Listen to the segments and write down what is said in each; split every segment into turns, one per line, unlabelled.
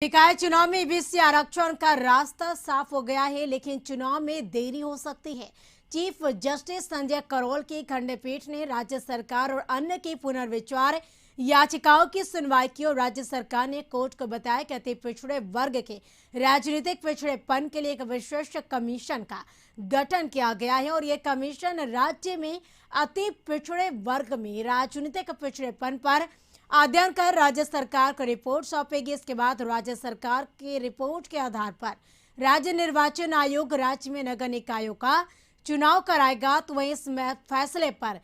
निकाय चुनाव में ईबीसी आरक्षण का रास्ता साफ हो गया है, लेकिन चुनाव में देरी हो सकती है। चीफ जस्टिस संजय करोल की खंडपीठ ने राज्य सरकार और अन्य की पुनर्विचार याचिकाओं की सुनवाई की और राज्य सरकार ने कोर्ट को बताया कि अति पिछड़े वर्ग के राजनीतिक पिछड़ेपन के लिए एक विशेष कमीशन का गठन किया गया है और यह कमीशन राज्य में अति पिछड़े वर्ग में राजनीतिक पिछड़ेपन पर अध्ययन कर राज्य सरकार को रिपोर्ट सौंपेगी। इसके बाद राज्य सरकार की रिपोर्ट के आधार पर राज्य निर्वाचन आयोग राज्य में नगर निकायों का चुनाव कराएगा। तो वहीं इस फैसले पर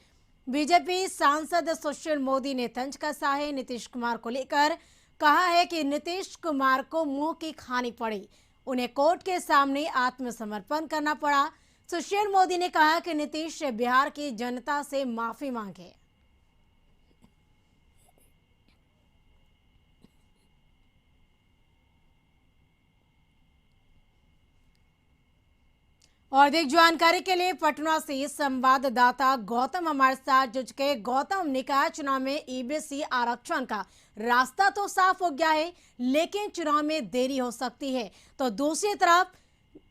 बीजेपी सांसद सुशील मोदी ने तंज कसा है। नीतीश कुमार को लेकर कहा है कि नीतीश कुमार को मुंह की खानी पड़ी, उन्हें कोर्ट के सामने आत्मसमर्पण करना पड़ा। सुशील मोदी ने कहा कि नीतीश बिहार की जनता से माफी मांगे। और अधिक जानकारी के लिए पटना से संवाददाता गौतम हमारे साथ जुड़ चुके। गौतम, निकाय चुनाव में ईबीसी आरक्षण का रास्ता तो साफ हो गया है, लेकिन चुनाव में देरी हो सकती है। तो दूसरी तरफ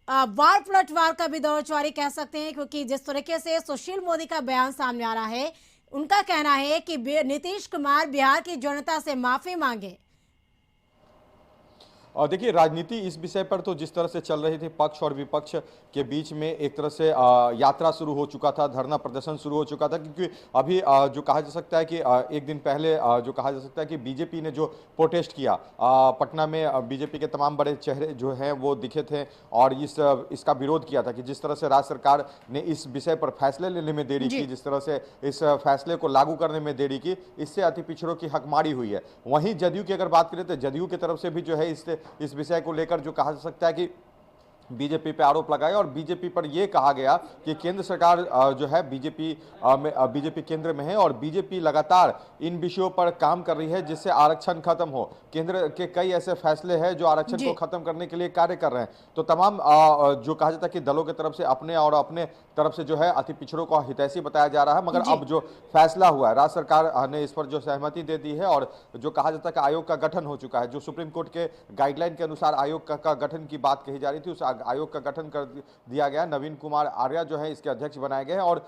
वार पलटवार का भी दौर जारी कह सकते हैं, क्योंकि जिस तरीके से सुशील मोदी का बयान सामने आ रहा है, उनका कहना है कि नीतीश कुमार बिहार की जनता से माफी मांगे।
और देखिए, राजनीति इस विषय पर तो जिस तरह से चल रही थी, पक्ष और विपक्ष के बीच में एक तरह से यात्रा शुरू हो चुका था, धरना प्रदर्शन शुरू हो चुका था, क्योंकि अभी जो कहा जा सकता है कि एक दिन पहले जो कहा जा सकता है कि बीजेपी ने जो प्रोटेस्ट किया पटना में, बीजेपी के तमाम बड़े चेहरे जो हैं वो दिखे थे और इसका विरोध किया था कि जिस तरह से राज्य सरकार ने इस विषय पर फैसले लेने में देरी की, जिस तरह से इस फैसले को लागू करने में देरी की, इससे अति पिछड़ों की हकमारी हुई है। वहीं जदयू की अगर बात करें तो जदयू की तरफ से भी जो है इस विषय को लेकर जो कहा जा सकता है कि बीजेपी पे आरोप लगाए और बीजेपी पर यह कहा गया कि केंद्र सरकार जो है बीजेपी केंद्र में है और बीजेपी लगातार इन विषयों पर काम कर रही है जिससे आरक्षण खत्म हो। केंद्र के कई ऐसे फैसले हैं जो आरक्षण को खत्म करने के लिए कार्य कर रहे हैं। तो तमाम जो कहा जाता है कि दलों की तरफ से अपने तरफ से जो है अति पिछड़ों को हितैषी बताया जा रहा है, मगर अब जो फैसला हुआ है, राज्य सरकार ने इस पर जो सहमति दे दी है और जो कहा जाता है कि आयोग का गठन हो चुका है। जो सुप्रीम कोर्ट के गाइडलाइन के अनुसार आयोग का गठन की बात कही जा रही थी, उस आयोग का गठन कर दिया गया। नवीन कुमार आर्या जो है इसके अध्यक्ष बनाए गए हैं और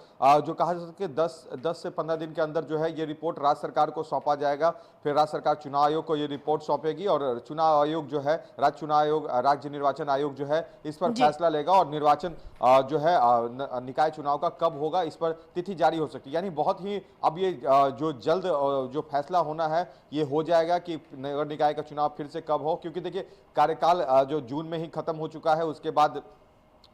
जो कहा जा सकता है 10 से 15 दिन के अंदर जो है ये रिपोर्ट राज्य सरकार को सौंपा जाएगा। फिर राज्य सरकार चुनाव आयोग को ये रिपोर्ट सौंपेगी और चुनाव आयोग जो है राज्य निर्वाचन आयोग जो है इस पर फैसला लेगा और निर्वाचन जो है निकाय चुनाव का कब होगा इस पर तिथि जारी हो सकती है। यानी बहुत ही अब ये जो जल्द जो फैसला होना है ये हो जाएगा कि नगर निकाय का चुनाव फिर से कब हो, क्योंकि देखिए कार्यकाल जो जून में ही खत्म हो चुका है, उसके बाद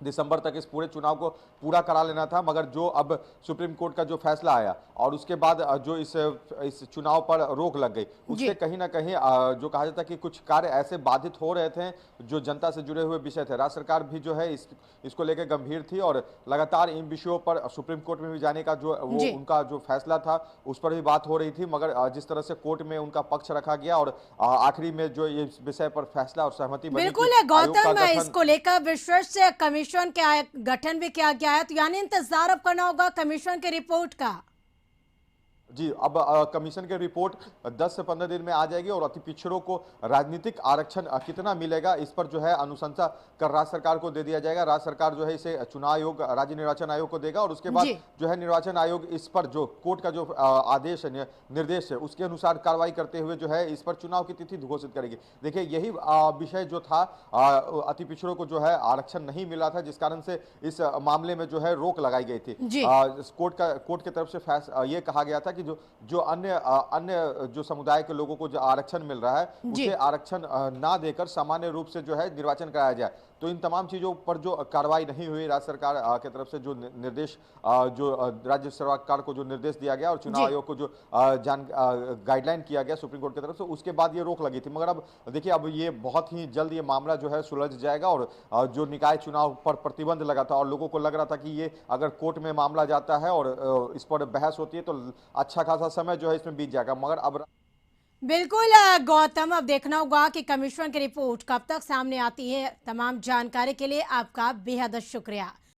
दिसंबर तक इस पूरे चुनाव को पूरा करा लेना था। मगर जो अब सुप्रीम कोर्ट का जो फैसला आया और उसके बाद जो इस चुनाव पर रोक लग गई, उससे कहीं ना कहीं जो कहा जाता है कि कुछ कार्य ऐसे बाधित हो रहे थे जो जनता से जुड़े हुए विषय थे। राज्य सरकार भी जो है इसको लेकर गंभीर थी और लगातार इन विषयों पर सुप्रीम कोर्ट में भी जाने का जो वो उनका जो फैसला था उस पर भी बात हो रही थी, मगर जिस तरह से कोर्ट में उनका पक्ष रखा गया और आखिरी में जो इस विषय पर फैसला और सहमति बनी।
बिल्कुल गौतम, इसको लेकर विशेष कमीशन का गठन भी किया गया है, तो यानी इंतजार अब करना होगा कमीशन की रिपोर्ट का।
जी, अब कमीशन की रिपोर्ट 10 से 15 दिन में आ जाएगी और अति पिछड़ों को राजनीतिक आरक्षण कितना मिलेगा इस पर जो है अनुशंसा कर राज्य सरकार को दे दिया जाएगा। राज्य सरकार जो है इसे चुनाव आयोग राज्य निर्वाचन आयोग को देगा और उसके बाद जो है निर्वाचन आयोग इस पर जो कोर्ट का जो आदेश है, निर्देश है, उसके अनुसार कार्रवाई करते हुए जो है इस पर चुनाव की तिथि घोषित करेगी। देखिए, यही विषय जो था, अति पिछड़ों को जो है आरक्षण नहीं मिला था, जिस कारण से इस मामले में जो है रोक लगाई गई थी। कोर्ट की तरफ से ये कहा गया था कि जो अन्य जो समुदाय के लोगों को जो आरक्षण मिल रहा है उसे आरक्षण ना देकर सामान्य रूप से जो है निर्वाचन कराया जाए। तो इन तमाम चीजों पर जो कार्रवाई नहीं हुई, राज्य सरकार की तरफ से जो निर्देश जो राज्य सरकार को जो निर्देश दिया गया और चुनाव आयोग को जो गाइडलाइन किया गया सुप्रीम कोर्ट की तरफ से, उसके बाद ये रोक लगी थी। मगर अब देखिए, अब ये बहुत ही जल्द ये मामला जो है सुलझ जाएगा और जो निकाय चुनाव पर प्रतिबंध लगा था और लोगों को लग रहा था कि ये अगर कोर्ट में मामला जाता है और इस पर बहस होती है तो अच्छा खासा समय जो है इसमें बीत जाएगा। मगर अब
बिल्कुल गौतम, अब देखना होगा कि कमीशन की रिपोर्ट कब तक सामने आती है। तमाम जानकारी के लिए आपका बेहद शुक्रिया।